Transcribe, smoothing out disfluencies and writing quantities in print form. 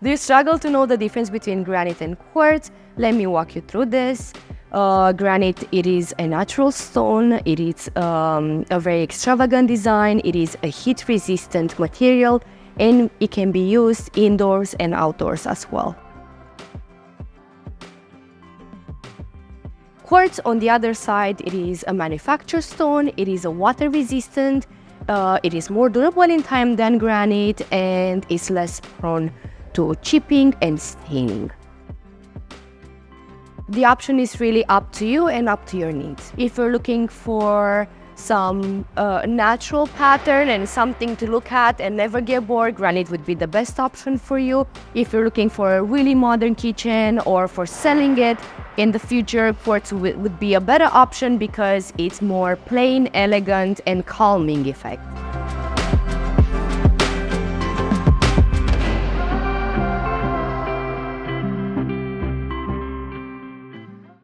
Do you struggle to know the difference between granite and quartz? Let me walk you through this. Granite, it is a natural stone. It is a very extravagant design. It is a heat-resistant material, and it can be used indoors and outdoors as well. Quartz, on the other side, it is a manufactured stone. It is a water-resistant. It is more durable in time than granite, and is less prone to chipping and staining. The option is really up to you and up to your needs. If you're looking for some natural pattern and something to look at and never get bored, granite would be the best option for you. If you're looking for a really modern kitchen or for selling it in the future, quartz would be a better option because it's more plain, elegant, and calming effect.